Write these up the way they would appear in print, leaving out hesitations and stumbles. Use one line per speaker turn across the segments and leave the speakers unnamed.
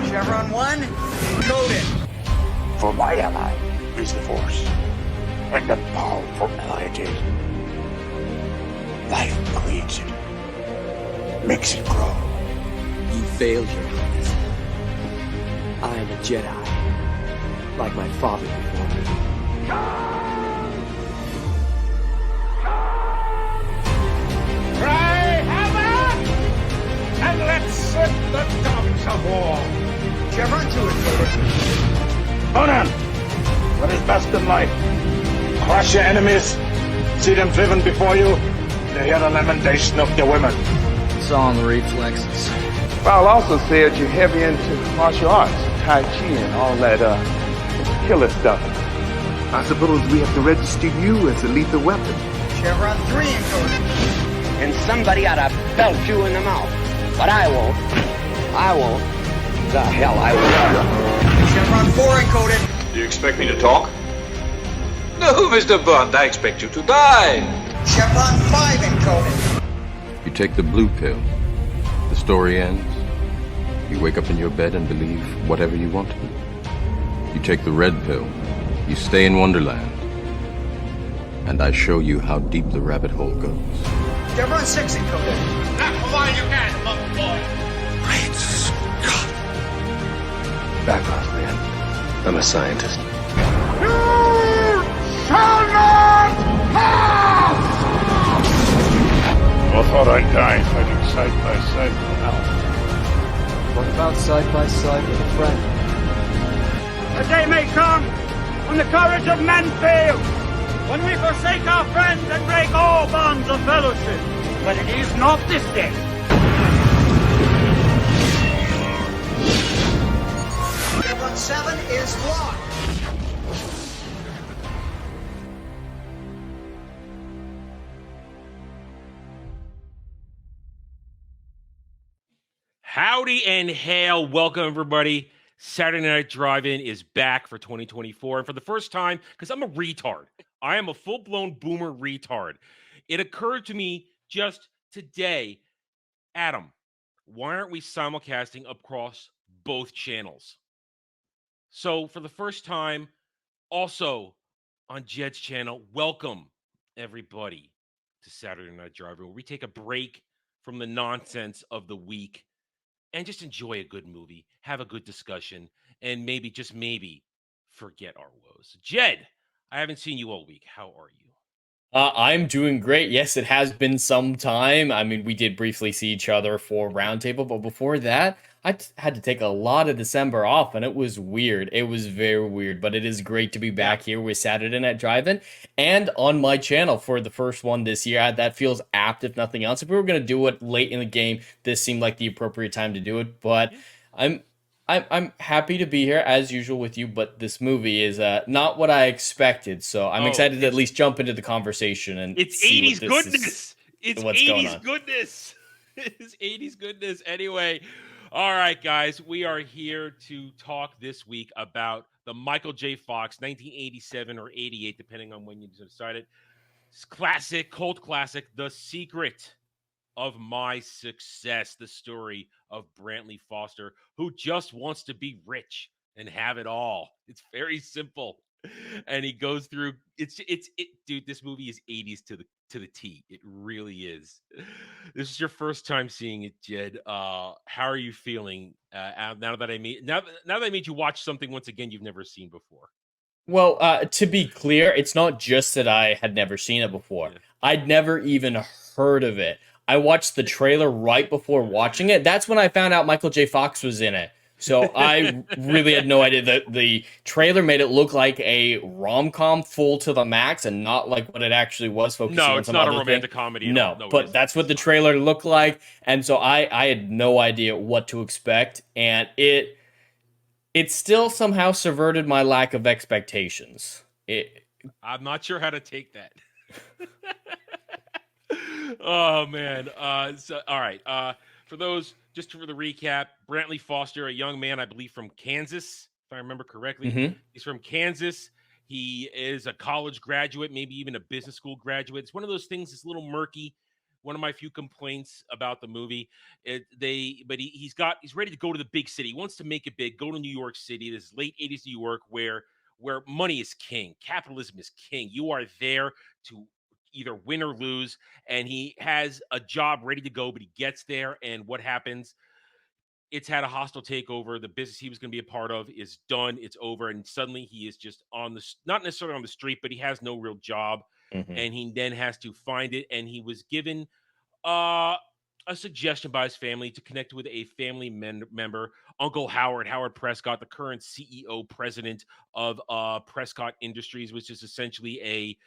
Chevron 1, coded.
For my ally is the Force, and the powerful ally it is. Life creates it, makes it grow.
You failed, Your Highness. I am a Jedi, like my father before me.
Cry hammer, and let's set the dogs of war.
Chevron 2 is coded.
Conan, what is best in life? Crush your enemies, see them driven before you, to hear the lamentation of your women.
It's all in the reflexes.
I'll also say that you're heavy into martial arts, Tai Chi and all that, killer stuff.
I suppose we have to register you as a lethal weapon.
Chevron 3 encoded.
And somebody ought to belt you in the mouth. But I won't. I won't. The hell I will.
Chevron 4 encoded.
Do you expect me to talk? No, Mr. Bond, I expect you to die.
Chevron 5 encoded.
You take the blue pill. The story ends. You wake up in your bed and believe whatever you want to. You take the red pill. You stay in Wonderland. And I show you how deep the rabbit hole goes.
Chevron 6 encoded.
Not for while you can, little boy.
Great Scott.
Back off, man. I'm a scientist.
You shall not pass!
I thought I'd die fighting side by side with an elf.
What about side by side with a friend?
A day may come when the courage of men fails, when we forsake our friends and break all bonds of fellowship. But it is not this day.
Chevron 7 is locked.
Howdy and hail. Welcome, everybody. Saturday Night Drive-In is back for 2024. And for the first time, because I'm a retard, I am a full-blown boomer retard. It occurred to me just today, Adam, why aren't we simulcasting across both channels? So for the first time, also on Jed's channel, welcome, everybody, to Saturday Night Drive-In, where we take a break from the nonsense of the week and just enjoy a good movie, have a good discussion, and maybe, just maybe, forget our woes. Jed, I haven't seen you all week. How are you?
I'm doing great. Yes, it has been some time. I mean, we did briefly see each other for Roundtable, but before that, had to take a lot of December off, and it was weird. It was very weird, but it is great to be back here with Saturday Night Drive-In and on my channel for the first one this year. That feels apt, if nothing else. If we were going to do it late in the game, this seemed like the appropriate time to do it, but I'm happy to be here as usual with you, but this movie is not what I expected, so I'm excited to at least jump into the conversation and
it's
see
80s goodness. It's
what's
80s
going on.
goodness. It's 80s goodness. Anyway, all right, guys, we are here to talk this week about the Michael J. Fox 1987 or 88, depending on when you decided. Classic, cult classic, The Secret of My Success, the story of Brantley Foster, who just wants to be rich and have it all. It's very simple. And he goes through dude, this movie is 80s to the T. It really is. This is your first time seeing it, Jed. How are you feeling now that I made you watch something once again you've never seen before?
Well, to be clear, it's not just that I had never seen it before. Yeah. I'd never even heard of it. I watched the trailer right before watching it. That's when I found out Michael J. Fox was in it. So I really had no idea that the trailer made it look like a rom-com full to the max and not like what it actually was. Focusing on
it's
some
not
other
a romantic comedy.
No, but that's what the trailer looked like. And so I had no idea what to expect. And it still somehow subverted my lack of expectations.
I'm not sure how to take that. Oh, man. So, all right. For those, just for the recap, Brantley Foster, a young man, I believe, from Kansas, if I remember correctly.
Mm-hmm.
He's from Kansas. He is a college graduate, maybe even a business school graduate. It's one of those things that's a little murky one of my few complaints about the movie. He's ready to go to the big city. He wants to make it big. Go to New York City. This late '80s New York, where money is king, capitalism is king. You are there to either win or lose, and he has a job ready to go. But he gets there, and what happens? It's had a hostile takeover. The business he was going to be a part of is done. It's over, and suddenly he is just not necessarily on the street, but he has no real job, and he then has to find it. And he was given a suggestion by his family to connect with a family member, Uncle Howard Prescott, the current CEO president of Prescott Industries, which is essentially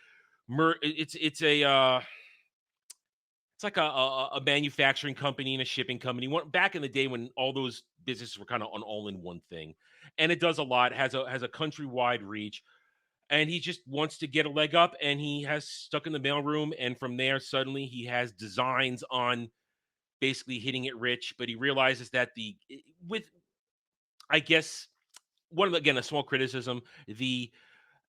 it's like a manufacturing company and a shipping company. Back in the day when all those businesses were kind of all in one thing, and it does a lot. Has a countrywide reach, and he just wants to get a leg up. And he has stuck in the mailroom, and from there, suddenly he has designs on basically hitting it rich. But he realizes that a small criticism, the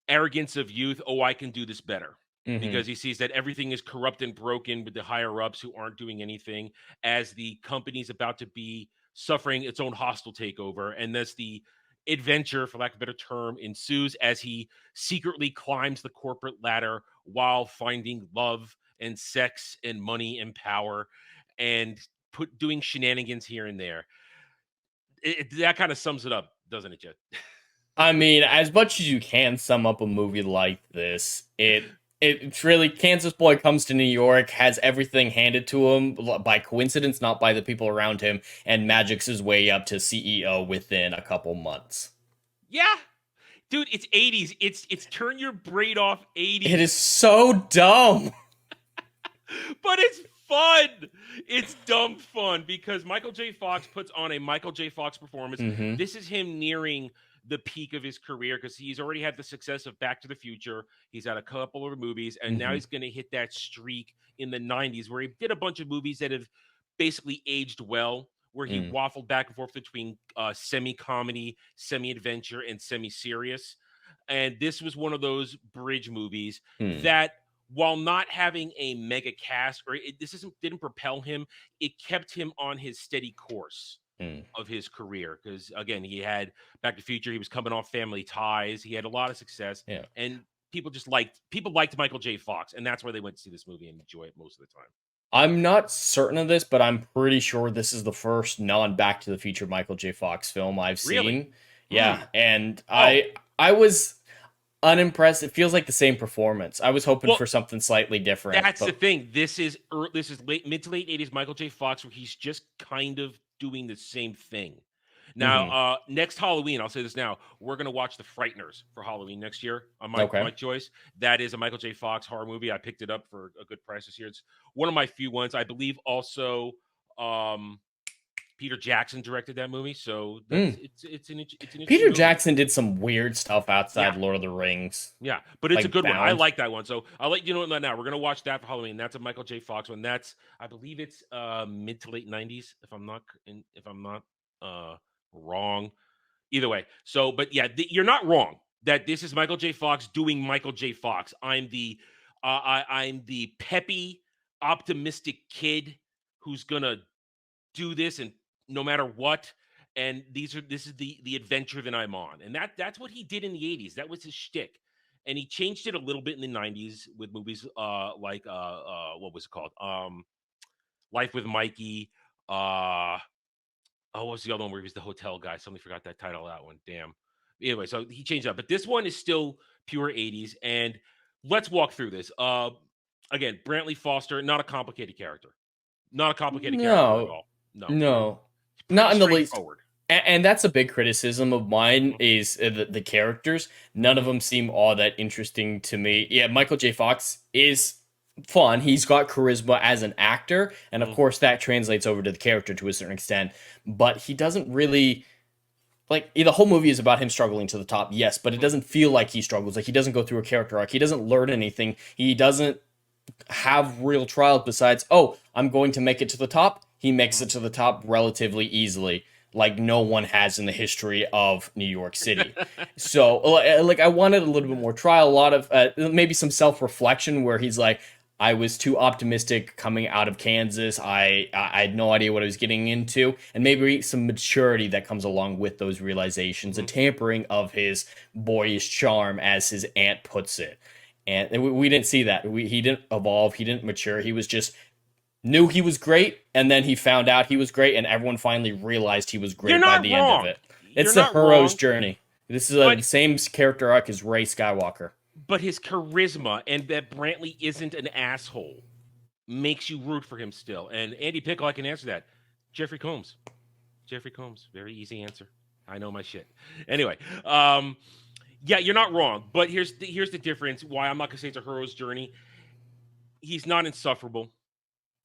arrogance of youth. Oh, I can do this better. Because he sees that everything is corrupt and broken with the higher ups who aren't doing anything, as the company's about to be suffering its own hostile takeover. And thus the adventure, for lack of a better term, ensues as he secretly climbs the corporate ladder while finding love and sex and money and power and doing shenanigans here and there. That kind of sums it up, doesn't it, Jed?
I mean, as much as you can sum up a movie like this, it's really Kansas boy comes to New York, has everything handed to him by coincidence, not by the people around him, and magics his way up to CEO within a couple months.
Yeah. Dude, it's 80s. It's turn your braid off 80s.
It is so dumb.
But it's fun. It's dumb fun because Michael J. Fox puts on a Michael J. Fox performance. This is him nearing the peak of his career because he's already had the success of Back to the Future. He's had a couple of movies, and now he's going to hit that streak in the 90s where he did a bunch of movies that have basically aged well, where he waffled back and forth between semi-comedy, semi-adventure, and semi-serious. And this was one of those bridge movies that, while not having a mega cast, didn't propel him, it kept him on his steady course of his career. Because again, he had Back to the Future, he was coming off Family Ties, he had a lot of success, and people liked Michael J. Fox, and that's why they went to see this movie and enjoy it most of the time.
I'm not certain of this, but I'm pretty sure this is the first non-Back to the Future Michael J. Fox film I've seen.
Really?
Yeah, and I was unimpressed. It feels like the same performance. I was hoping for something slightly different.
That's the thing. This is mid to late 80s Michael J. Fox, where he's just kind of doing the same thing. Now, next Halloween, I'll say this now, we're going to watch The Frighteners for Halloween next year on my choice. That is a Michael J. Fox horror movie. I picked it up for a good price this year. It's one of my few ones. I believe also Peter Jackson directed that movie, so it's an
Peter Jackson did some weird stuff outside Lord of the Rings.
Yeah, but it's a good one. I like that one. So I'll let you know now. We're gonna watch that for Halloween. That's a Michael J. Fox one. I believe it's mid to late 90s, if I'm not wrong. Either way. So, but yeah, you're not wrong that this is Michael J. Fox doing Michael J. Fox. I'm the peppy, optimistic kid who's gonna do this and no matter what, and this is the adventure that I'm on, and that's what he did in the 80s. That was his shtick, and he changed it a little bit in the 90s with movies like what was it called? Life with Mikey. What was the other one where he was the hotel guy? Somebody forgot that title of that one. Damn. Anyway, so he changed up, but this one is still pure 80s, and let's walk through this. Again, Brantley Foster, not a complicated character. Not a complicated character at all. No. Not in the least.
And that's a big criticism of mine is the characters. None of them seem all that interesting to me. Yeah, Michael J. Fox is fun. He's got charisma as an actor. And of course, that translates over to the character to a certain extent. But he doesn't really... the whole movie is about him struggling to the top, yes. But it doesn't feel like he struggles. Like, he doesn't go through a character arc. He doesn't learn anything. He doesn't have real trials besides, I'm going to make it to the top. He makes it to the top relatively easily, like no one has in the history of New York City. So, I wanted a little bit more trial, a lot of maybe some self-reflection where he's like, I was too optimistic coming out of Kansas. I had no idea what I was getting into, and maybe some maturity that comes along with those realizations, a tampering of his boyish charm, as his aunt puts it. And we didn't see that. He didn't evolve. He didn't mature. He was just knew he was great, and then he found out he was great, and everyone finally realized he was great by the end of it. It's the hero's journey. This is the same character arc as Rey Skywalker.
But his charisma and that Brantley isn't an asshole makes you root for him still. And Andy Pickle, I can answer that. Jeffrey Combs. Jeffrey Combs. Very easy answer. I know my shit. Anyway, yeah, you're not wrong. But here's the difference. Why I'm not gonna say it's a hero's journey. He's not insufferable.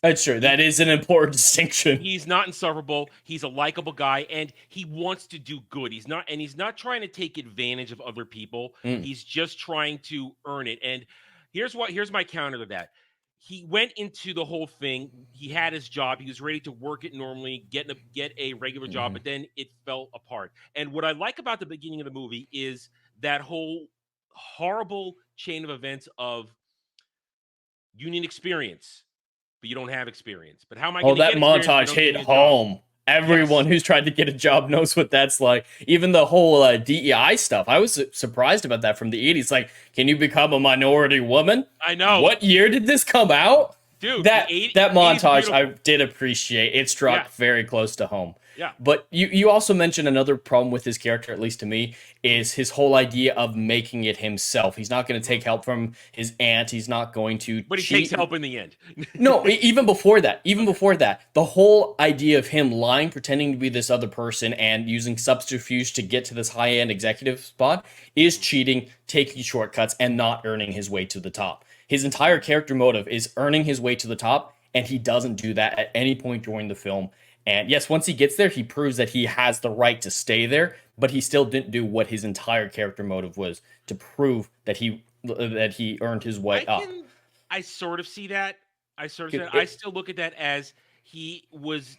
That's true. That is an important distinction.
He's not insufferable. He's a likable guy, and he wants to do good. He's not trying to take advantage of other people. He's just trying to earn it. And here's my counter to that. He went into the whole thing. He had his job. He was ready to work it normally, get a regular job, but then it fell apart. And what I like about the beginning of the movie is that whole horrible chain of events of you need experience, but you don't have experience. But how am I going to get experience?
That montage hit home. Everyone who's tried to get a job knows what that's like. Even the whole DEI stuff. I was surprised about that from the 80s. Like, can you become a minority woman?
I know.
What year did this come out?
Dude,
that montage I did appreciate. It struck very close to home.
Yeah.
But you also mentioned another problem with his character, at least to me, is his whole idea of making it himself. He's not going to take help from his aunt. He's not going to
But he takes help in the end.
No, even before that, the whole idea of him lying, pretending to be this other person, and using subterfuge to get to this high-end executive spot is cheating, taking shortcuts, and not earning his way to the top. His entire character motive is earning his way to the top, and he doesn't do that at any point during the film. And yes, once he gets there, he proves that he has the right to stay there, but he still didn't do what his entire character motive was, to prove that he earned his way up.
I sort of see that. I still look at that as he was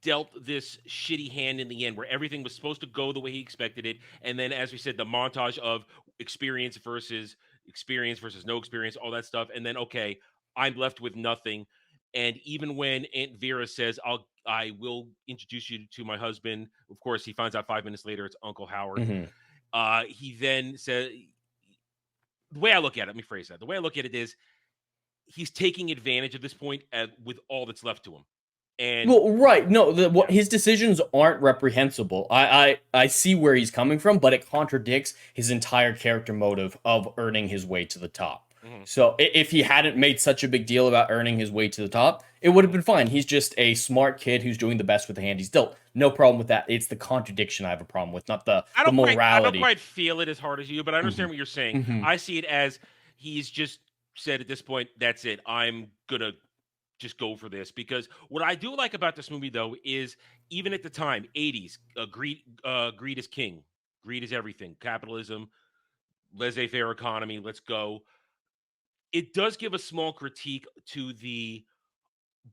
dealt this shitty hand in the end, where everything was supposed to go the way he expected it, and then, as we said, the montage of experience versus no experience, all that stuff, and then okay, I'm left with nothing. And even when Aunt Vera says, I will introduce you to my husband, of course, he finds out 5 minutes later it's Uncle Howard. He then said, the way I look at it, let me phrase that. The way I look at it is he's taking advantage of this point with all that's left to him. And
his decisions aren't reprehensible. I see where he's coming from, but it contradicts his entire character motive of earning his way to the top. So if he hadn't made such a big deal about earning his way to the top, it would have been fine. He's just a smart kid who's doing the best with the hand he's dealt. No problem with that. It's the contradiction I have a problem with, not the morality.
I don't quite feel it as hard as you, but I understand what you're saying. I see it as he's just said at this point, that's it. I'm going to just go for this. Because what I do like about this movie, though, is even at the time, 80s, greed is king. Greed is everything. Capitalism, laissez-faire economy, let's go. It does give a small critique to the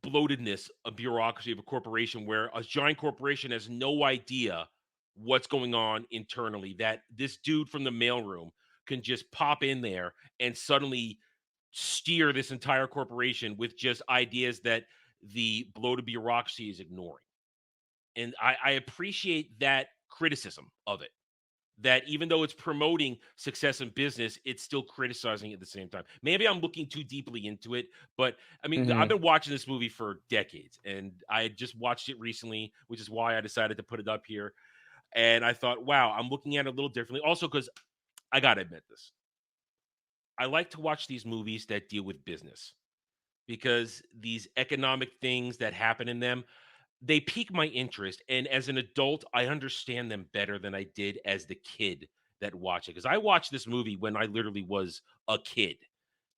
bloatedness of bureaucracy of a corporation, where a giant corporation has no idea what's going on internally, that this dude from the mailroom can just pop in there and suddenly steer this entire corporation with just ideas that the bloated bureaucracy is ignoring. And I appreciate that criticism of it. That even though it's promoting success in business, it's still criticizing it at the same time. Maybe I'm looking too deeply into it, but I mean, I've been watching this movie for decades, and I just watched it recently, which is why I decided to put it up here. And I thought, wow, I'm looking at it a little differently. Also, because I got to admit this. I like to watch these movies that deal with business, because these economic things that happen in them, they pique my interest. And as an adult, I understand them better than I did as the kid that watched it. Because I watched this movie when I literally was a kid,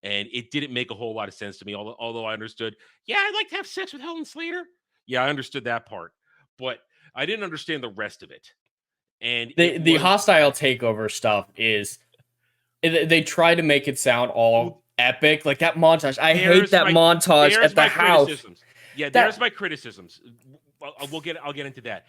and it didn't make a whole lot of sense to me. Although I understood, yeah, I'd like to have sex with Helen Slater. Yeah, I understood that part, but I didn't understand the rest of it. And
the hostile takeover stuff is, they try to make it sound all epic, like that montage. I hate that montage at the house.
Yeah, there's my criticisms. I'll get into that.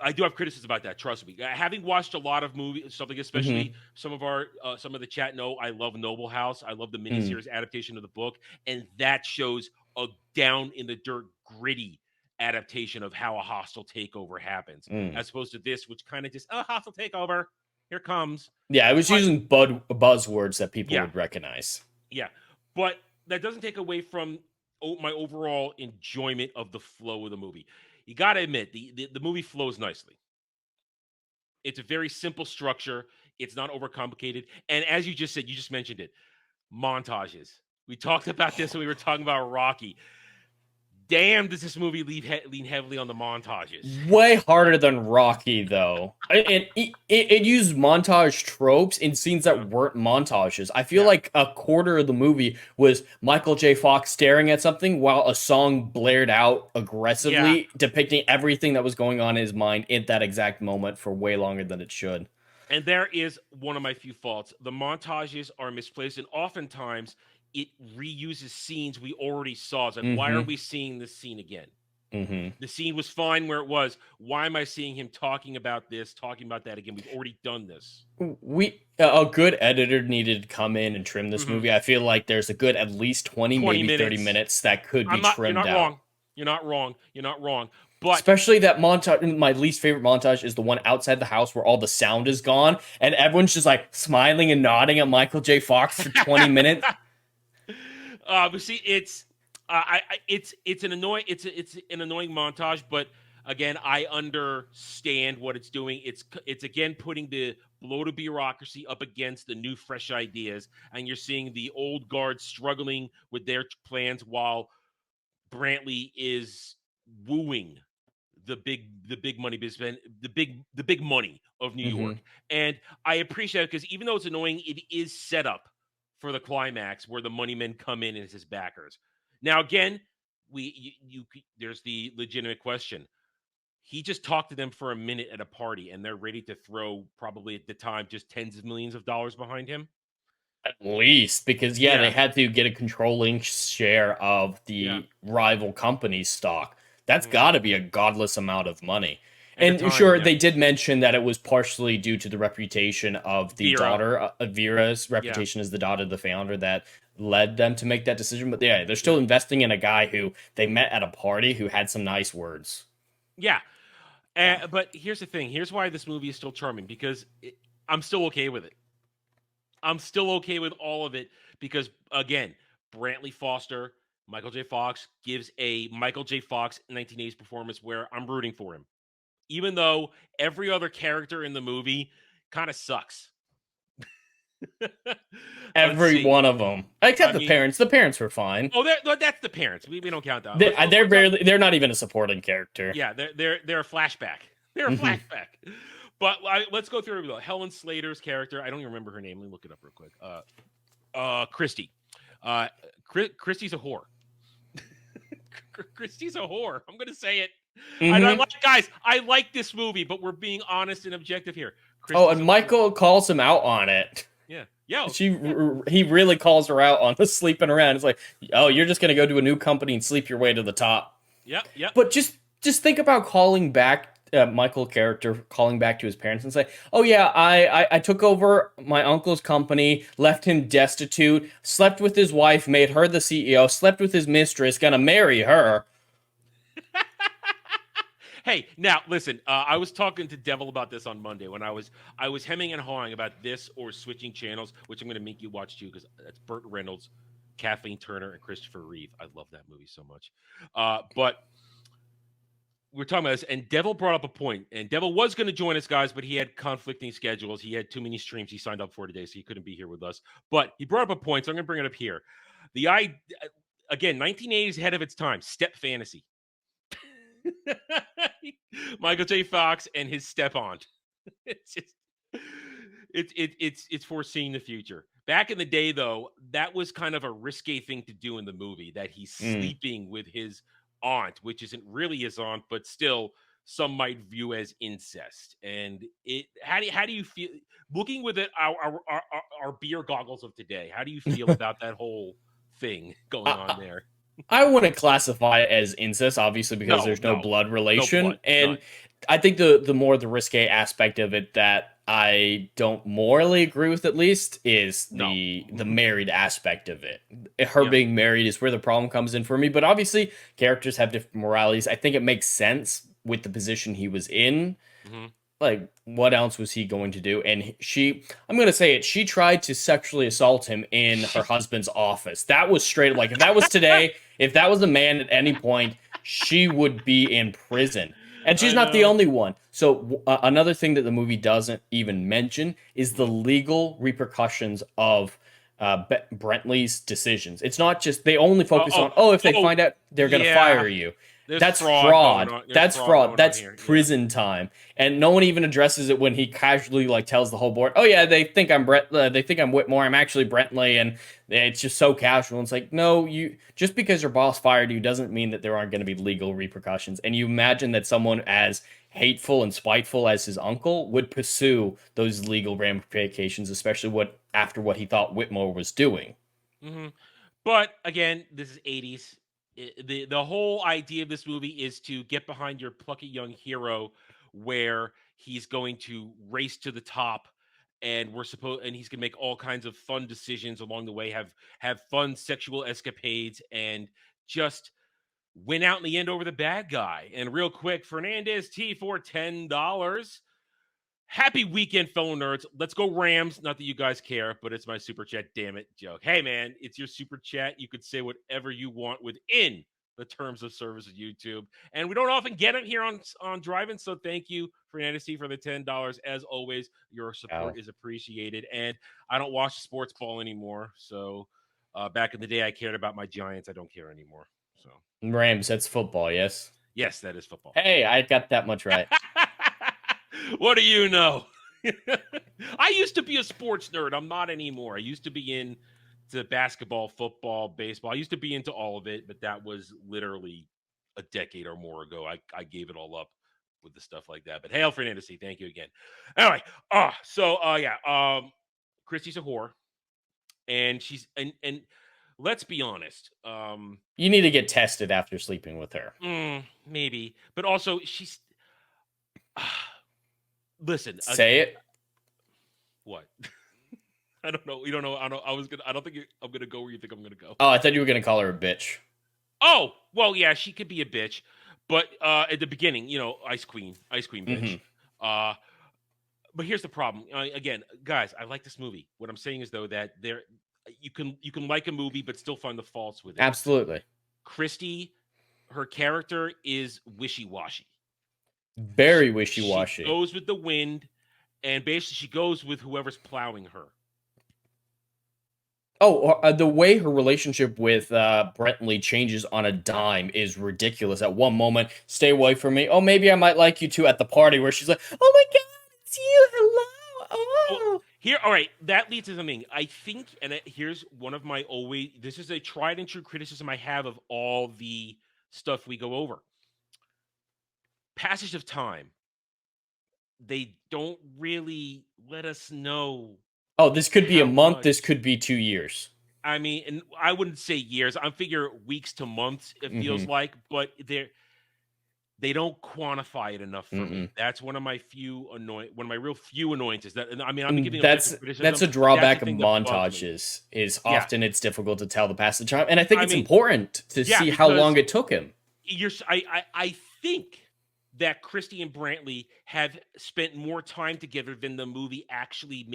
I do have criticism about that. Trust me. Having watched a lot of movies, something especially some of the chat know I love Noble House. I love the miniseries adaptation of the book, and that shows a down in the dirt, gritty adaptation of how a hostile takeover happens, as opposed to this, which kind of just hostile takeover. Here comes.
Yeah, I was using buzzwords that people would recognize.
Yeah, but that doesn't take away from my overall enjoyment of the flow of the movie. You got to admit, the movie flows nicely. It's a very simple structure. It's not overcomplicated. And as you just said, you just mentioned it, montages. We talked about this when we were talking about Rocky. Damn, does this movie lean heavily on the montages?
Way harder than Rocky, though. And it used montage tropes in scenes that weren't montages. I feel like a quarter of the movie was Michael J. Fox staring at something while a song blared out aggressively, depicting everything that was going on in his mind at that exact moment for way longer than it should.
And there is one of my few faults. The montages are misplaced, and oftentimes it reuses scenes we already saw. It's like, why are we seeing this scene again? The scene was fine where it was. Why am I seeing him talking about this, talking about that again? We've already done this.
A good editor needed to come in and trim this movie. I feel like there's a good at least 20 maybe
minutes.
30 minutes that could be trimmed out.
Wrong. You're not wrong. You're not wrong. But
especially that montage, my least favorite montage is the one outside the house where all the sound is gone and everyone's just like smiling and nodding at Michael J. Fox for 20 minutes.
But see, it's an annoying montage, but again, I understand what it's doing. It's again putting the bloated bureaucracy up against the new, fresh ideas, and you're seeing the old guard struggling with their plans while Brantley is wooing the big money business, the big money of New York, and I appreciate it because even though it's annoying, it is set up for the climax where the money men come in as his backers. Now, again, there's the legitimate question. He just talked to them for a minute at a party, and they're ready to throw probably at the time just tens of millions of dollars behind him.
At least, because they had to get a controlling share of the rival company's stock. That's got to be a godless amount of money. And they did mention that it was partially due to the reputation of the daughter, Vera's reputation as the daughter of the founder that led them to make that decision. But they're still investing in a guy who they met at a party who had some nice words.
Yeah. But here's the thing. Here's why this movie is still charming, because I'm still okay with it. I'm still okay with all of it because, again, Brantley Foster, Michael J. Fox gives a Michael J. Fox 1980s performance where I'm rooting for him. Even though every other character in the movie kind of sucks.
Every one of them. Except the parents. The parents were fine.
Oh, that's the parents. We don't count that.
They're not even a supporting character.
Yeah, they're a flashback. They're a flashback. But let's go through it. Helen Slater's character. I don't even remember her name. Let me look it up real quick. Christy. Christy's a whore. Christy's a whore. I'm going to say it. And I like this movie, but we're being honest and objective here.
Christy's and Michael calls him out on it.
Yeah.
He really calls her out on the sleeping around. It's like, oh, you're just going to go to a new company and sleep your way to the top.
Yep.
But just think about calling back Michael character calling back to his parents and say, oh yeah, I took over my uncle's company, left him destitute, slept with his wife, made her the CEO, slept with his mistress, gonna marry her.
Hey, now listen, I was talking to Devil about this on Monday when I was hemming and hawing about this or switching channels, which I'm going to make you watch too, because that's Burt Reynolds, Kathleen Turner, and Christopher Reeve. I love that movie so much. But we're talking about this, and Devil brought up a point, and Devil was going to join us, guys, but he had conflicting schedules. He had too many streams he signed up for today, so he couldn't be here with us. But he brought up a point, so I'm going to bring it up here. Again, 1980s ahead of its time, step fantasy. Michael J. Fox and his step-aunt. It's foreseeing the future. Back in the day, though, that was kind of a risque thing to do in the movie, that he's sleeping with his aunt, which isn't really his aunt, but still some might view as incest. And how do you feel looking with it our beer goggles of today? How do you feel about that whole thing going on there?
I wouldn't classify it as incest, obviously, because there's no blood relation.
blood,
And
none.
I think the more the risque aspect of it that I don't morally agree with, at least, is the married aspect of it. Her being married is where the problem comes in for me. But obviously, characters have different moralities. I think it makes sense with the position he was in. Like, what else was he going to do? And I'm going to say it, she tried to sexually assault him in her husband's office. That was straight up, like, if that was today, if that was a man at any point, she would be in prison. And she's not the only one. So another thing that the movie doesn't even mention is the legal repercussions of Brentley's decisions. It's not just, they only focus on, if they find out, they're going to fire you. That's fraud. That's fraud. That's prison time. And no one even addresses it when he casually like tells the whole board, "Oh yeah, they think I'm they think I'm Whitmore. I'm actually Brentley." And it's just so casual. It's like, no, you just because your boss fired you doesn't mean that there aren't going to be legal repercussions. And you imagine that someone as hateful and spiteful as his uncle would pursue those legal ramifications, especially after what he thought Whitmore was doing.
But again, this is 80s. The whole idea of this movie is to get behind your plucky young hero where he's going to race to the top and he's going to make all kinds of fun decisions along the way, have fun sexual escapades, and just win out in the end over the bad guy. And real quick, Fernandez T for $10. Happy weekend, fellow nerds. Let's go Rams. Not that you guys care, but it's my super chat. Damn it, joke. Hey, man, it's your super chat. You could say whatever you want within the terms of service of YouTube. And we don't often get them here on Drive-In, so thank you, Fernandez T, for the $10. As always, your support is appreciated. And I don't watch sports ball anymore, so back in the day, I cared about my Giants. I don't care anymore. So
Rams, that's football, yes?
Yes, that is football.
Hey, I got that much right.
What do you know? I used to be a sports nerd. I'm not anymore. I used to be into basketball, football, baseball. I used to be into all of it, but that was literally a decade or more ago. I gave it all up with the stuff like that. But hail Fernandez, thank you again. Anyway, Christy's a whore, and she's and let's be honest.
You need to get tested after sleeping with her.
Maybe, but also she's. Listen.
Say it.
What? I don't know. You don't know. I don't think I'm gonna go where you think I'm gonna go.
Oh, I thought you were gonna call her a bitch.
Oh, well, yeah, she could be a bitch, but at the beginning, ice queen bitch. But here's the problem. Again, guys, I like this movie. What I'm saying is though that you can like a movie but still find the faults with it.
Absolutely.
Christy, her character is wishy-washy.
Very wishy-washy.
She goes with the wind, and basically she goes with whoever's plowing her.
Oh, the way her relationship with Brentley changes on a dime is ridiculous. At one moment, stay away from me. Oh, maybe I might like you too at the party, where she's like, oh my God, it's you. Hello. Oh.
All right, that leads to something. I think, and here's one of my this is a tried and true criticism I have of all the stuff we go over. Passage of time. They don't really let us know.
Oh, this could be a month. This could be 2 years.
I mean, and I wouldn't say years. I figure weeks to months, it feels like, but they don't quantify it enough for me. That's one of my real few annoyances. That, I mean, I'm giving
that's a drawback of montages. Is often it's difficult to tell the passage of time, and I think it's important to see how long it took him.
I think that Christy and Brantley have spent more time together than the movie actually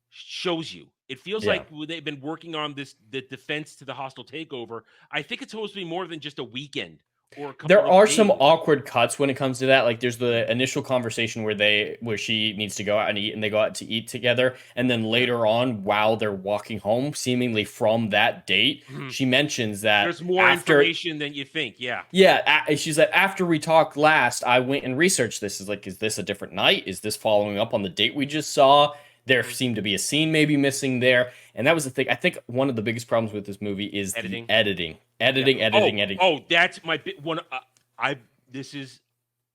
shows you. It feels like they've been working on the defense to the hostile takeover. I think it's supposed to be more than just a weekend or a couple
There are
days.
some awkward cuts when it comes to that. Like there's the initial conversation where she needs to go out and eat, and they go out to eat together, and then later on, while they're walking home, seemingly from that date, she mentions that
there's more information than you think.
She's like, after we talked last, I went and researched this. Is like, is this a different night? Is this following up on the date we just saw? There seemed to be a scene maybe missing there, and that was the thing. I think one of the biggest problems with this movie is editing. Editing.
Oh, that's my one. This is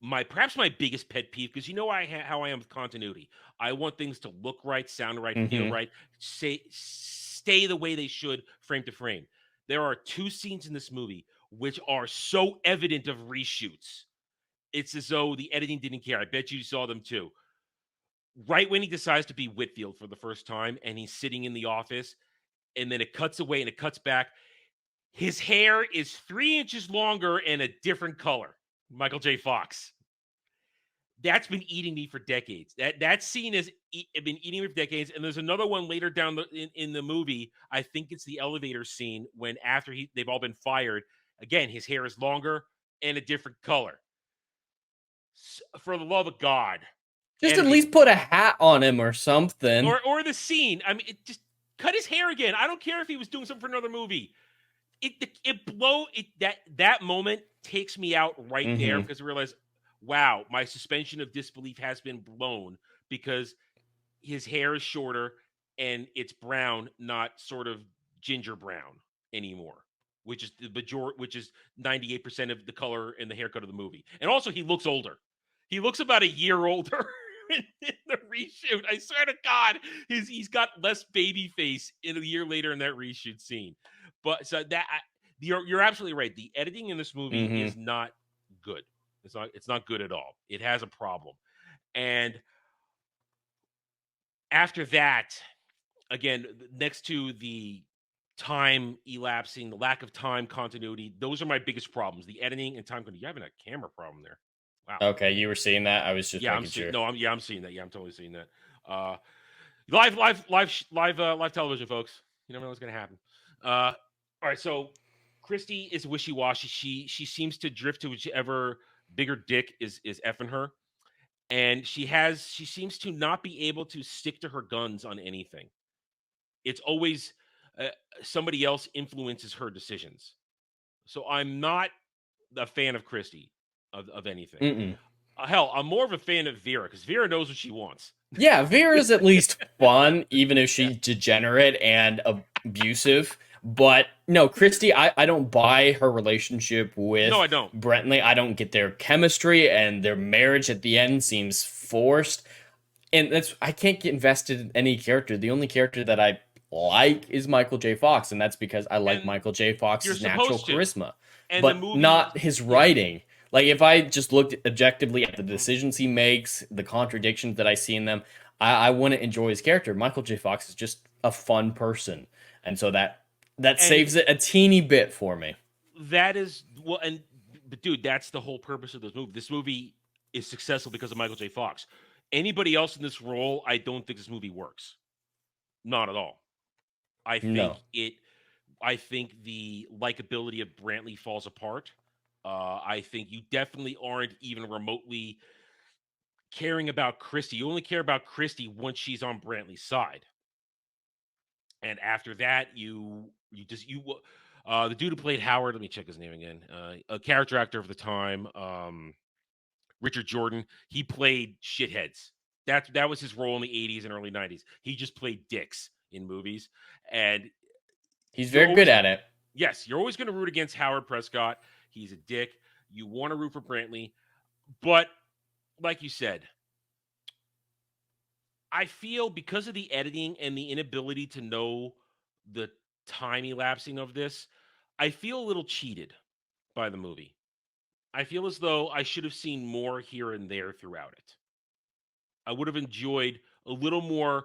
perhaps my biggest pet peeve, because how I am with continuity. I want things to look right, sound right, feel right, stay the way they should, frame to frame. There are 2 scenes in this movie which are so evident of reshoots. It's as though the editing didn't care. I bet you saw them too. Right when he decides to be Whitfield for the first time and he's sitting in the office, and then it cuts away and it cuts back. His hair is 3 inches longer and a different color. Michael J. Fox. That's been eating me for decades. That scene has been eating me for decades. And there's another one later down in the movie. I think it's the elevator scene when after they've all been fired. Again, his hair is longer and a different color. For the love of God.
Just at least put a hat on him or something.
Or the scene. I mean, just cut his hair again. I don't care if he was doing something for another movie. That moment takes me out right there because I realize, wow, my suspension of disbelief has been blown because his hair is shorter and it's brown, not sort of ginger brown anymore, which is the majority, which is 98% of the color and the haircut of the movie. And also, he looks older. He looks about a year older in the reshoot. I swear to God, he's got less baby face in a year later in that reshoot scene. But so that you're absolutely right. The editing in this movie is not good. It's not good at all. It has a problem. And after that, again, next to the time elapsing, the lack of time continuity, those are my biggest problems. The editing and time continuity. You're having a camera problem there. Wow.
Okay, you were seeing that. I was just making sure.
No, I'm seeing that. Yeah, I'm totally seeing that. Live television, folks. You never know what's gonna happen. All right, so Christy is wishy-washy. She seems to drift to whichever bigger dick is effing her, and she seems to not be able to stick to her guns on anything. It's always somebody else influences her decisions. So I'm not a fan of Christy of anything. Hell, I'm more of a fan of Vera because Vera knows what she wants.
Yeah, Vera's at least fun, even if she's degenerate and abusive. But no, Christy, I don't buy her relationship with
I don't.
Brentley. I don't get their chemistry, and their marriage at the end seems forced. And I can't get invested in any character. The only character that I like is Michael J. Fox, and that's because I like Michael J. Fox's natural charisma, but not his writing. Like, if I just looked objectively at the decisions he makes, the contradictions that I see in them, I wouldn't enjoy his character. Michael J. Fox is just a fun person. And so that saves it a teeny bit for me.
That is, but dude, that's the whole purpose of this movie. This movie is successful because of Michael J. Fox. Anybody else in this role, I don't think this movie works. Not at all. I think the likability of Brantley falls apart. I think you definitely aren't even remotely caring about Christy. You only care about Christy once she's on Brantley's side. And after that, the dude who played Howard, let me check his name again. A character actor of the time, Richard Jordan, he played shitheads. That was his role in the 80s and early 90s. He just played dicks in movies. And
he's very good at it.
Yes, you're always going to root against Howard Prescott. He's a dick. You want to root for Brantley. But like you said, I feel because of the editing and the inability to know the time elapsing of this, I feel a little cheated by the movie. I feel as though I should have seen more here and there throughout it. I would have enjoyed a little more.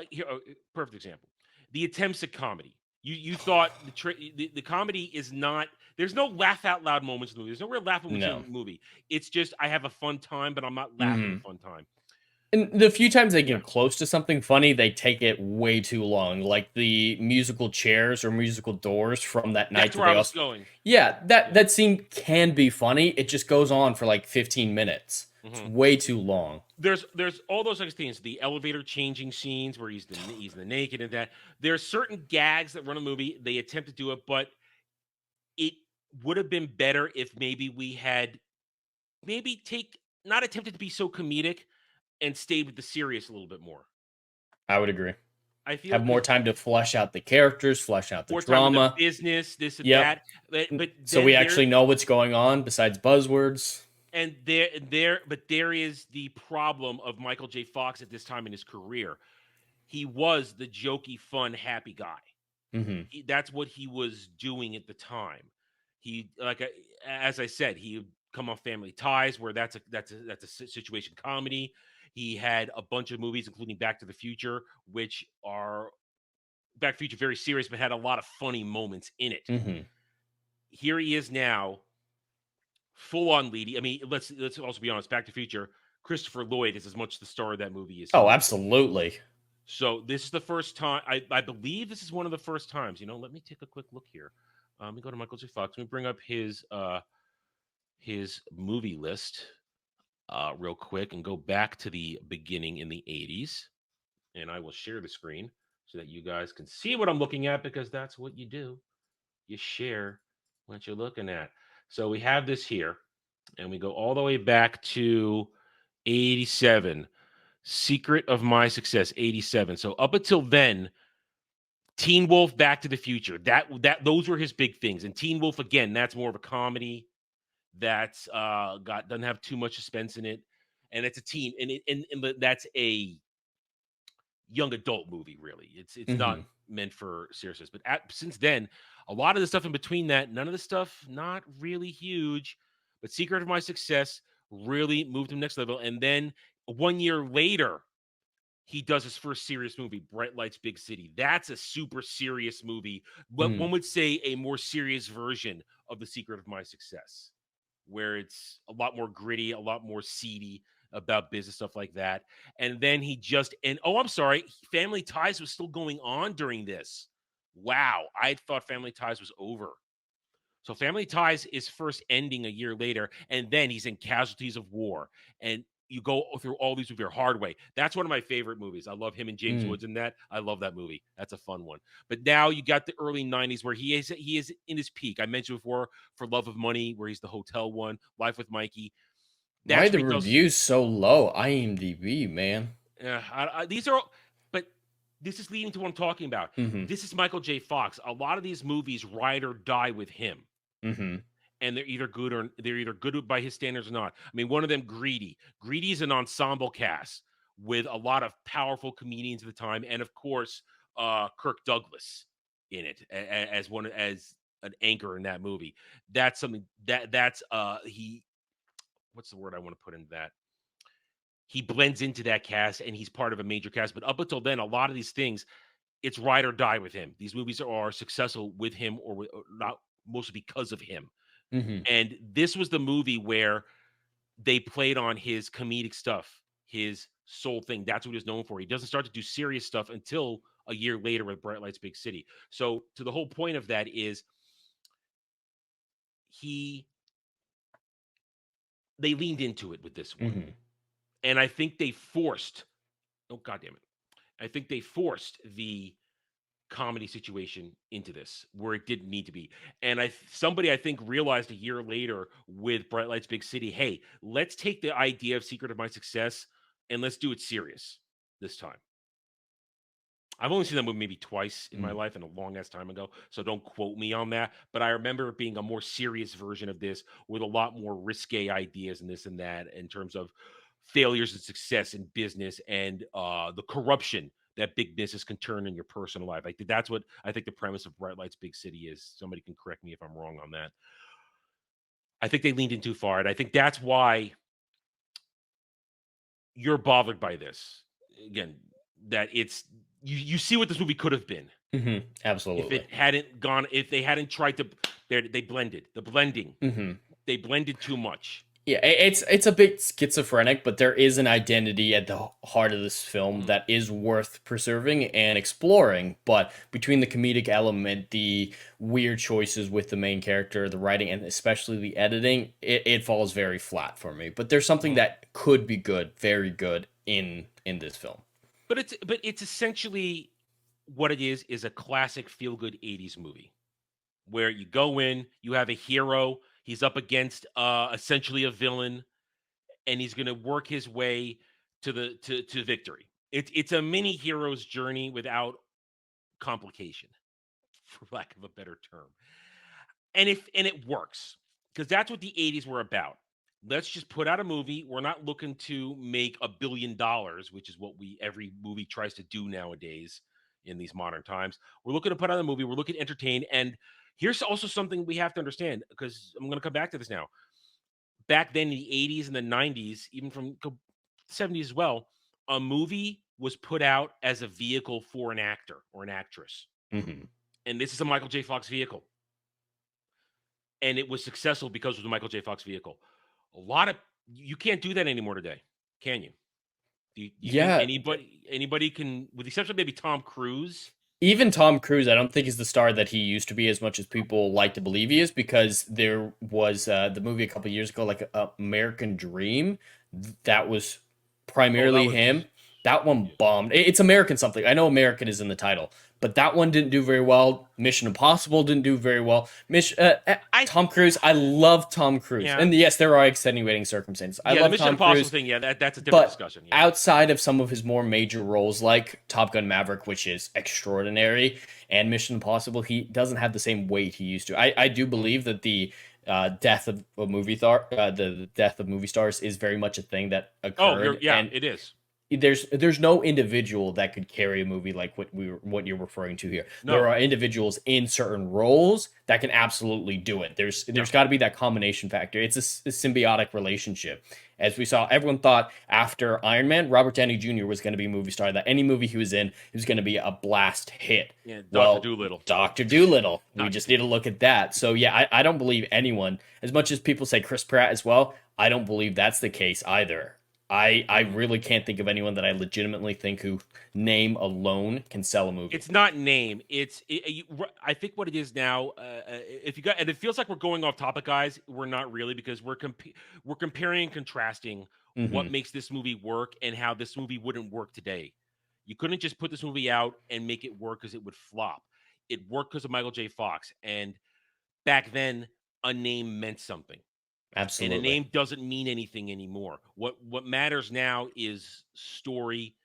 Here, perfect example. The attempts at comedy. You thought the comedy is not. There's no laugh out loud moments in the movie. There's no real laugh moments in the movie. It's just I have a fun time, but I'm not laughing a fun time.
And the few times they get close to something funny, they take it way too long. Like the musical chairs or musical doors from that night.
That's where I was going.
Yeah, that scene can be funny. It just goes on for like 15 minutes. It's way too long.
There's all those other things. The elevator changing scenes where he's the naked and that. There's certain gags that run a movie. They attempt to do it, but it would have been better if maybe we had not attempted to be so comedic and stayed with the serious a little bit more.
I would agree.
I feel
have more time to flesh out the characters, flesh out the
more
drama,
time with the business, this and that. But
so we actually know what's going on besides buzzwords.
And there is the problem of Michael J. Fox at this time in his career. He was the jokey, fun, happy guy. That's what he was doing at the time. He, as I said, he would come off Family Ties, where that's a situation comedy. He had a bunch of movies, including Back to the Future, which are Back to the Future very serious, but had a lot of funny moments in it. Here he is now, full on leading. I mean, let's also be honest. Back to the Future, Christopher Lloyd is as much the star of that movie as
Oh, absolutely.
So this is the first time. I believe this is one of the first times. Let me take a quick look here. Let me go to Michael J. Fox. Let me bring up his movie list real quick and go back to the beginning in the 80s. And I will share the screen so that you guys can see what I'm looking at, because that's what you do. You share what you're looking at. So we have this here, and we go all the way back to 87. Secret of My Success, 87. So up until then, Teen Wolf, Back to the Future, those were his big things. And Teen Wolf, again, that's more of a comedy. That's doesn't have too much suspense in it, and it's a teen, and that's a young adult movie. Really, it's not meant for seriousness. But since then, a lot of the stuff in between that, none of the stuff, not really huge. But Secret of My Success really moved him next level, and then 1 year later, he does his first serious movie, Bright Lights, Big City. That's a super serious movie. But one would say a more serious version of The Secret of My Success, where it's a lot more gritty, a lot more seedy about business, stuff like that. And then I'm sorry, Family Ties was still going on during this. Wow, I thought Family Ties was over. So Family Ties is first ending a year later, and then he's in Casualties of War. And you go through all these with your hard way. That's one of my favorite movies. I love him and James Woods in that. I love that movie. That's a fun one. But now you got the early 90s where he is in his peak. I mentioned before, For Love of Money, where he's the hotel one, Life with Mikey.
Why are the reviews so low? IMDb, man.
These are, but this is leading to what I'm talking about. This is Michael J. Fox. A lot of these movies ride or die with him. And they're either good by his standards or not. I mean, one of them, Greedy. Greedy is an ensemble cast with a lot of powerful comedians at the time, and of course, Kirk Douglas in it as an anchor in that movie. That's something that's what's the word I want to put into that? He blends into that cast, and he's part of a major cast. But up until then, a lot of these things, it's ride or die with him. These movies are successful with him or not, mostly because of him. And this was the movie where they played on his comedic stuff, his soul thing. That's what he was known for. He doesn't start to do serious stuff until a year later with Bright Lights, Big City. So to the whole point of that is they leaned into it with this one. And I think they forced, I think they forced the comedy situation into this where it didn't need to be. And somebody I think realized a year later with Bright Lights, Big City, hey, let's take the idea of Secret of My Success and let's do it serious this time. I've only seen that movie maybe twice in my life, and a long ass time ago, so don't quote me on that. But I remember it being a more serious version of this with a lot more risque ideas and this and that in terms of failures and success in business and the corruption that big business can turn in your personal life. Like, that's what I think the premise of Bright Lights, Big City is. Somebody can correct me if I'm wrong on that. I think they leaned in too far, and I think that's why you're bothered by this. Again, that it's you see what this movie could have been.
Absolutely.
If they hadn't tried to, they blended. The blending, they blended too much.
Yeah, it's a bit schizophrenic, but there is an identity at the heart of this film that is worth preserving and exploring. But between the comedic element, the weird choices with the main character, the writing, and especially the editing, it falls very flat for me. But there's something that could be good, very good in this film.
But it's essentially what it is a classic feel-good 80s movie where you go in, you have a hero. He's up against essentially a villain, and he's going to work his way to victory. It's a mini hero's journey without complication, for lack of a better term. And it works, because that's what the 80s were about. Let's just put out a movie. We're not looking to make $1 billion, which is what every movie tries to do nowadays. in these modern times. We're looking to put on a movie. We're looking to entertain. And here's also something we have to understand, because I'm going to come back to this now. Back then in the 80s and the 90s, even from the 70s as well, a movie was put out as a vehicle for an actor or an actress. And this is a Michael J. Fox vehicle. And it was successful because it was a Michael J. Fox vehicle. You can't do that anymore today, can you?
Yeah.
Anybody can, with the exception of maybe Tom Cruise.
Even Tom Cruise, I don't think is the star that he used to be as much as people like to believe he is, because there was the movie a couple years ago, like American Dream, that was primarily him. That one bombed. It's American something. I know American is in the title, but that one didn't do very well. Mission Impossible didn't do very well. Tom Cruise, I love Tom Cruise.
Yeah.
And yes, there are extenuating circumstances. I love
the Mission
Tom
Impossible
Cruise,
thing, that's a different discussion. Yeah.
Outside of some of his more major roles like Top Gun Maverick, which is extraordinary, and Mission Impossible, he doesn't have the same weight he used to. I do believe that the death of movie stars is very much a thing that occurred.
And it is.
There's no individual that could carry a movie like what you're referring to here. No. There are individuals in certain roles that can absolutely do it. There's got to be that combination factor. It's a symbiotic relationship. As we saw, everyone thought after Iron Man, Robert Downey Jr. was going to be a movie star, that any movie he was in, he was going to be a blast hit.
Yeah, Dr. Dolittle.
Dr. Dolittle. We just need to look at that. So yeah, I don't believe anyone, as much as people say Chris Pratt as well, I don't believe that's the case either. I really can't think of anyone that I legitimately think who name alone can sell a movie.
It's not name. I think what it is now. If you got, and it feels like we're going off topic, guys. We're not really, because we're comparing and contrasting what makes this movie work and how this movie wouldn't work today. You couldn't just put this movie out and make it work because it would flop. It worked because of Michael J. Fox, and back then, a name meant something.
Absolutely.
And a name doesn't mean anything anymore. What matters now is story,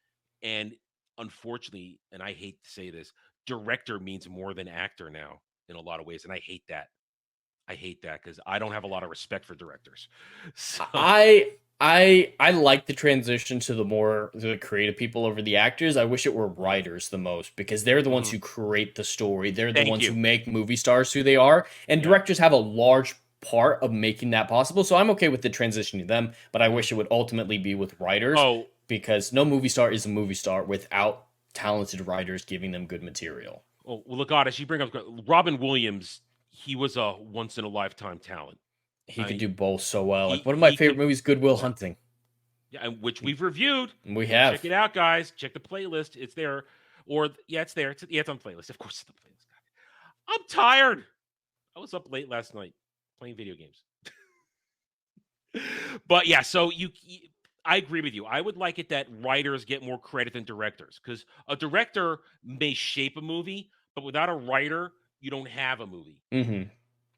and unfortunately, and I hate to say this, director means more than actor now in a lot of ways, and I hate that. I hate that because I don't have a lot of respect for directors. So.
I like the transition to the creative people over the actors. I wish it were writers the most, because they're the ones who create the story. They're the ones who make movie stars who they are, and directors have a large part of making that possible. So I'm okay with the transition to them, but I wish it would ultimately be with writers, because no movie star is a movie star without talented writers giving them good material.
Oh, well, look, as you bring up Robin Williams, he was a once in a lifetime talent.
He could do both so well. Like one of my favorite movies, Good Will Hunting.
Yeah, which we've reviewed.
We have.
Check it out, guys. Check the playlist. It's there. It's there. It's on playlist. Of course, it's the playlist. I'm tired. I was up late last night playing video games. But yeah, so I agree with you. I would like it that writers get more credit than directors, because a director may shape a movie, but without a writer, you don't have a movie.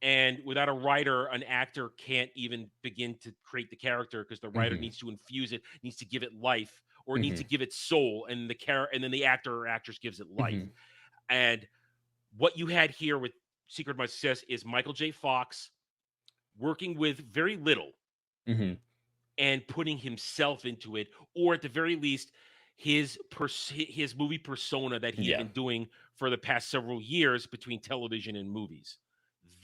And without a writer, an actor can't even begin to create the character, because the writer needs to infuse it, needs to give it life, or needs to give it soul, and then the actor or actress gives it life. And what you had here with Secret of My Success is Michael J. Fox working with very little and putting himself into it, or at the very least, his movie persona that he's been doing for the past several years between television and movies.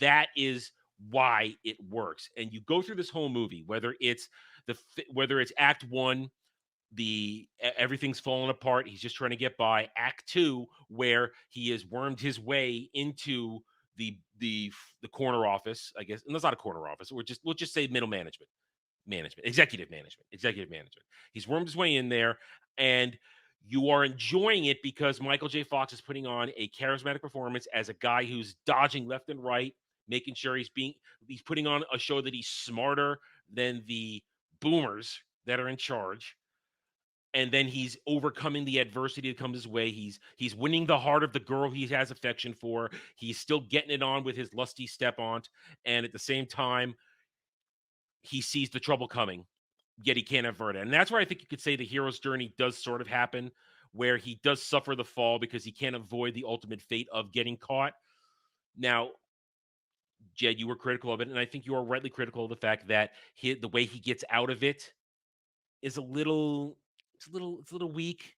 That is why it works. And you go through this whole movie, whether it's Act 1, everything's falling apart, he's just trying to get by. Act 2, where he has wormed his way into the corner office, I guess. And that's not a corner office. We'll just say middle management, executive management. He's wormed his way in there, and you are enjoying it because Michael J. Fox is putting on a charismatic performance as a guy who's dodging left and right, making sure he's putting on a show that he's smarter than the boomers that are in charge. And then he's overcoming the adversity that comes his way. He's winning the heart of the girl he has affection for. He's still getting it on with his lusty step-aunt. And at the same time, he sees the trouble coming, yet he can't avert it. And that's where I think you could say the hero's journey does sort of happen, where he does suffer the fall because he can't avoid the ultimate fate of getting caught. Now, Jed, you were critical of it, and I think you are rightly critical of the fact that the way he gets out of it is a little weak.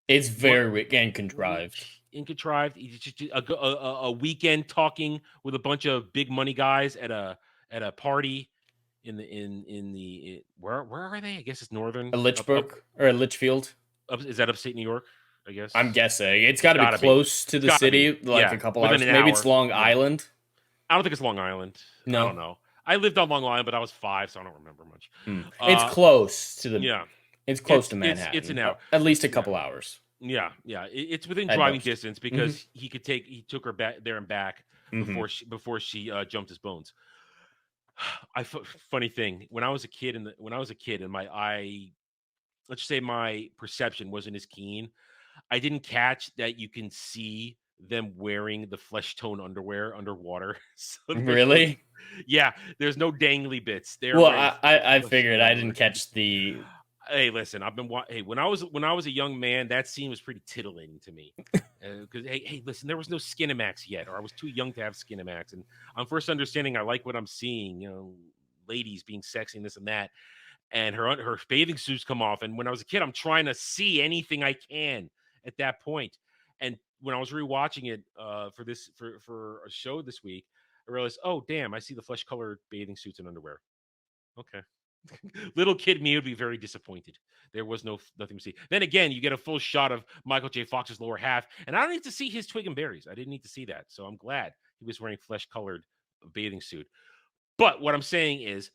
It's very weak and contrived.
And contrived. It's just a weekend talking with a bunch of big money guys at a party in the where are they? I guess it's northern.
A Litchbrook or a Litchfield.
Is that upstate New York? I guess.
I'm guessing it's got to be close to the city, like a couple hours. Maybe it's Long Island.
I don't think it's Long Island.
No.
I don't know. I lived on Long Island, but I was 5, so I don't remember much.
It's close to the.
Yeah.
It's close to Manhattan.
It's an hour.
At least a couple hours.
Yeah. It's within driving distance because he took her back there and back before she jumped his bones. Funny thing, when I was a kid and my let's say my perception wasn't as keen, I didn't catch that you can see them wearing the flesh tone underwear underwater. So
really?
Yeah, there's no dangly bits.
I figured I didn't catch the.
Hey, listen, when I was a young man, that scene was pretty titillating to me. Because hey, listen, there was no Skinamax yet, or I was too young to have Skinamax, and I'm first understanding I like what I'm seeing. You know, ladies being sexy and this and that, and her bathing suits come off. And when I was a kid, I'm trying to see anything I can at that point. And when I was rewatching it for a show this week, I realized, oh damn, I see the flesh colored bathing suits and underwear. Okay. Little kid me would be very disappointed. There was nothing to see. Then again, you get a full shot of Michael J. Fox's lower half, and I don't need to see his twig and berries. I didn't need to see that, so I'm glad he was wearing flesh-colored bathing suit. But what I'm saying is,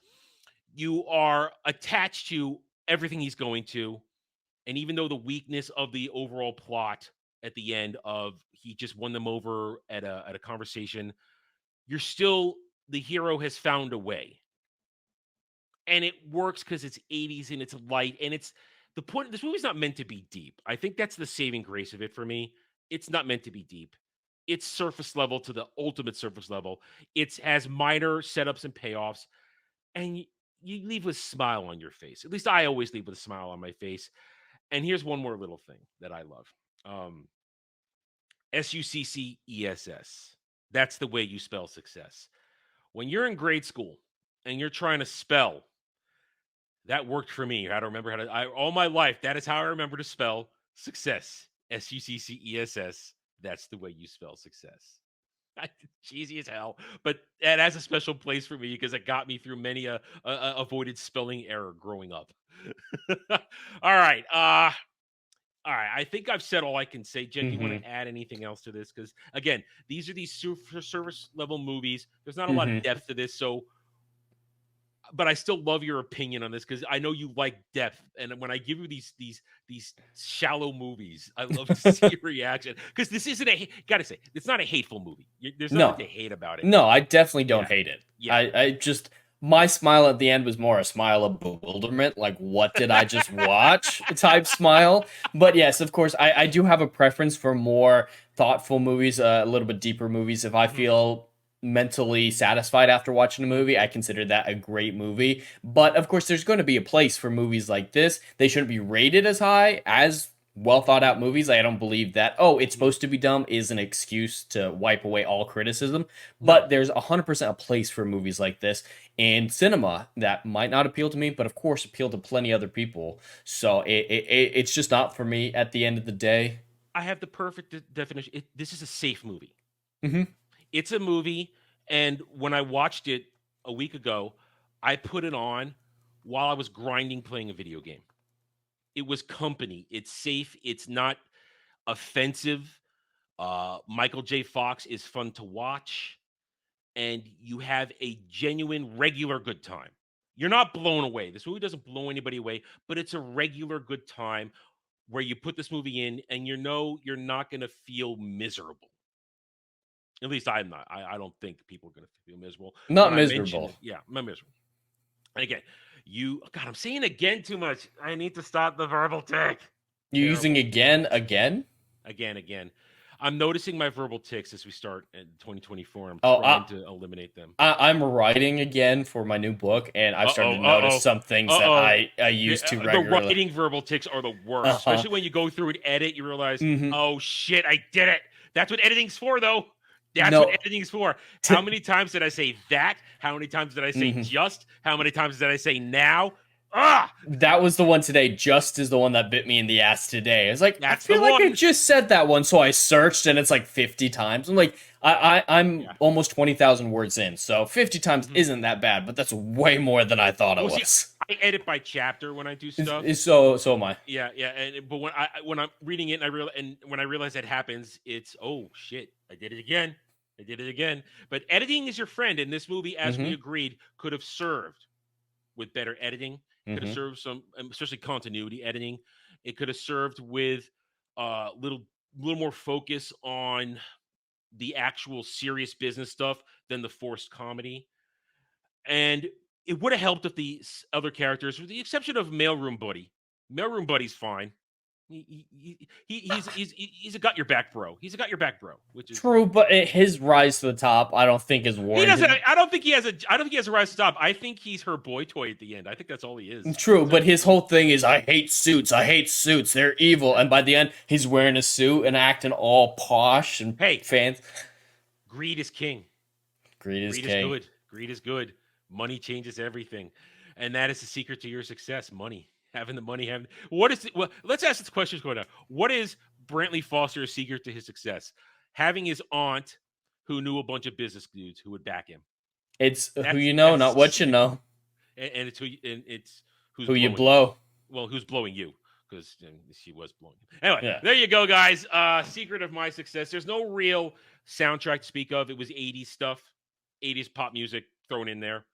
you are attached to everything he's going to, and even though the weakness of the overall plot at the end of he just won them over at a conversation, you're still the hero has found a way. And it works because it's 80s and it's light. And it's the point. This movie's not meant to be deep. I think that's the saving grace of it for me. It's not meant to be deep. It's surface level to the ultimate surface level. It has minor setups and payoffs. And you leave with a smile on your face. At least I always leave with a smile on my face. And here's one more little thing that I love. SUCCESS. That's the way you spell success. When you're in grade school and you're trying to spell, that worked for me. I don't remember all my life. That is how I remember to spell success. SUCCESS. That's the way you spell success. Cheesy as hell, but that has a special place for me because it got me through many a avoided spelling error growing up. All right. I think I've said all I can say. Jen, do you want to add anything else to this? Because again, these are these service level movies. There's not a lot of depth to this, so. But I still love your opinion on this because I know you like depth. And when I give you these shallow movies, I love to see your reaction because this isn't gotta say, it's not a hateful movie. There's nothing to hate about it.
No, I definitely don't hate it. Yeah. I just, my smile at the end was more a smile of bewilderment. Like, what did I just watch type smile. But yes, of course, I do have a preference for more thoughtful movies, a little bit deeper movies. If I feel mentally satisfied after watching a movie, I consider that a great movie. But of course, there's going to be a place for movies like this. They shouldn't be rated as high as well thought out movies. I don't believe that, it's supposed to be dumb is an excuse to wipe away all criticism. But there's 100% a place for movies like this in cinema that might not appeal to me, but of course appeal to plenty other people. So it's just not for me at the end of the day.
I have the perfect definition. This is a safe movie.
Mm-hmm.
It's a movie, and when I watched it a week ago, I put it on while I was grinding playing a video game. It was company. It's safe. It's not offensive. Michael J. Fox is fun to watch, and you have a genuine, regular good time. You're not blown away. This movie doesn't blow anybody away, but it's a regular good time where you put this movie in, and you know you're not going to feel miserable. At least I'm not. I don't think people are going to feel miserable.
Not miserable.
Yeah, I'm not miserable. And again, God, I'm saying again too much. I need to stop the verbal tick.
You're using again?
Again. I'm noticing my verbal ticks as we start in 2024. I'm trying to eliminate them.
I'm writing again for my new book, and I've started to notice some things that I used to regularly.
The writing verbal ticks are the worst, especially when you go through and edit. You realize, oh shit, I did it. That's what editing's for, though. That's what editing is for. How many times did I say that? How many times did I say just? How many times did I say now?
That was the one today, just as the one that bit me in the ass today. It's like,
That's
I feel
the
like I
one.
just said that one, so I searched, and it's like 50 times. I'm like, I'm almost 20,000 words in, so 50 times isn't that bad, but that's way more than I thought it was.
See, I edit by chapter when I do stuff.
So am I.
Yeah, but when I'm reading it and when I realize that happens, it's oh shit, I did it again. But editing is your friend, and this movie, as we agreed, could have served with better editing. Could have served some, especially continuity editing. It could have served with little more focus on the actual serious business stuff than the forced comedy. And it would have helped if the other characters, with the exception of Mailroom Buddy's fine. He's a got your back bro. He's a got your back bro, which is
true. But his rise to the top, I don't think is warranted.
He doesn't. I don't think he has a rise to the top. I think he's her boy toy at the end. I think that's all he is.
True, but his whole thing is, I hate suits. They're evil. And by the end, he's wearing a suit and acting all posh and fancy.
Greed is king.
Greed is
good. Greed is good. Money changes everything, and that is the secret to your success. Money. Having the money, let's ask this question going on. What is Brantley Foster's secret to his success? Having his aunt who knew a bunch of business dudes who would back him.
It's who you know, not what you know.
And it's
who you blow.
Well, who's blowing you? Because she was blowing you. Anyway, There you go, guys. Secret of my success. There's no real soundtrack to speak of. It was 80s stuff, 80s pop music thrown in there.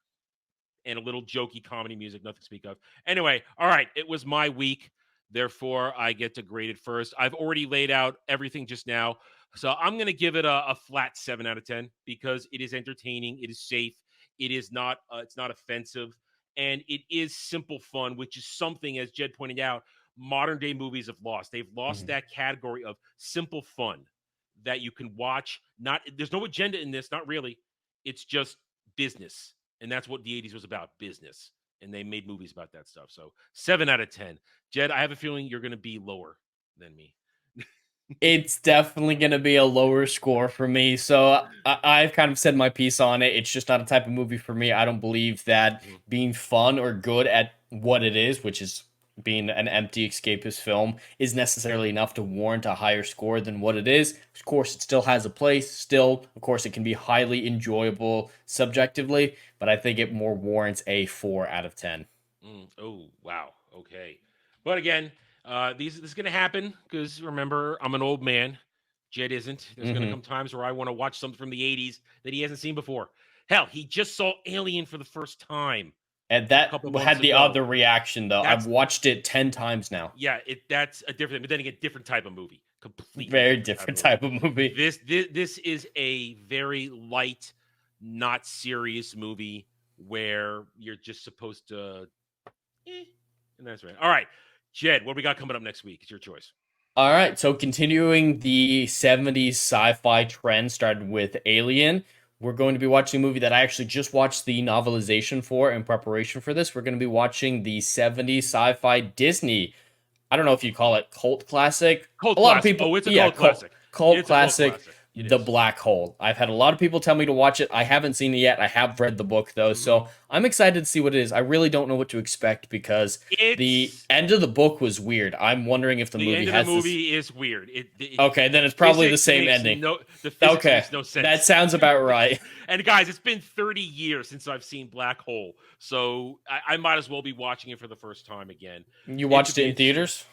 And a little jokey comedy music, nothing to speak of. Anyway, all right, it was my week. Therefore, I get to grade it first. I've already laid out everything just now. So I'm going to give it a flat 7 out of 10 because it is entertaining. It is safe. It is not, it's not offensive. And it is simple fun, which is something, as Jed pointed out, modern day movies have lost. They've lost that category of simple fun that you can watch. There's no agenda in this, not really. It's just business. And that's what the 80s was about, business. And they made movies about that stuff. So 7 out of 10. Jed, I have a feeling you're going to be lower than me.
It's definitely going to be a lower score for me. So I've kind of said my piece on it. It's just not a type of movie for me. I don't believe that being fun or good at what it is, which is being an empty escapist film, is necessarily enough to warrant a higher score than what it is. Of course, it still has a place. Still, of course, it can be highly enjoyable subjectively, but I think it more warrants a 4 out of 10.
Oh, wow. Okay. But again, this is going to happen because remember, I'm an old man. Jed isn't. There's going to come times where I want to watch something from the 80s that he hasn't seen before. Hell, he just saw Alien for the first time.
And that had the other reaction, though. I've watched it 10 times now.
Yeah, that's a different, but then again, different type of movie. Completely
very different type of movie.
This is a very light, not serious movie where you're just supposed to, and that's right. All right, Jed, what we got coming up next week? It's your choice.
All right, so continuing the 70s sci-fi trend, started with Alien. We're going to be watching a movie that I actually just watched the novelization for in preparation for this. We're going to be watching the 70s sci-fi Disney, I don't know if you call it cult classic.
Cult a lot classic. Of people,
it's
a cult classic.
Cult classic, The Black Hole. I've had a lot of people tell me to watch it. I haven't seen it yet. I have read the book, though, so I'm excited to see what it is. I really don't know what to expect because the end of the book was weird. I'm wondering if the movie has
The end of the movie is weird.
Okay, then it's probably the same ending.
The physics makes no sense.
That sounds about right.
And guys, it's been 30 years since I've seen Black Hole, so I might as well be watching it for the first time again.
You watched it in theaters?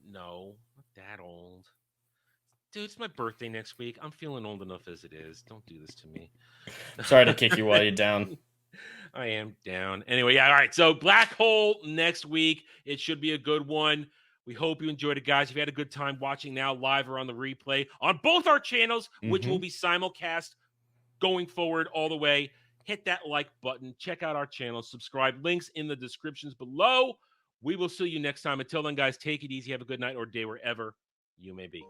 No, not that old. Dude, it's my birthday next week. I'm feeling old enough as it is. Don't do this to me.
Sorry to kick you while you're down.
I am down. Anyway, yeah, all right. So Black Hole next week. It should be a good one. We hope you enjoyed it, guys. If you had a good time watching now live or on the replay on both our channels, which will be simulcast going forward all the way, hit that like button. Check out our channel. Subscribe. Links in the descriptions below. We will see you next time. Until then, guys, take it easy. Have a good night or day wherever you may be.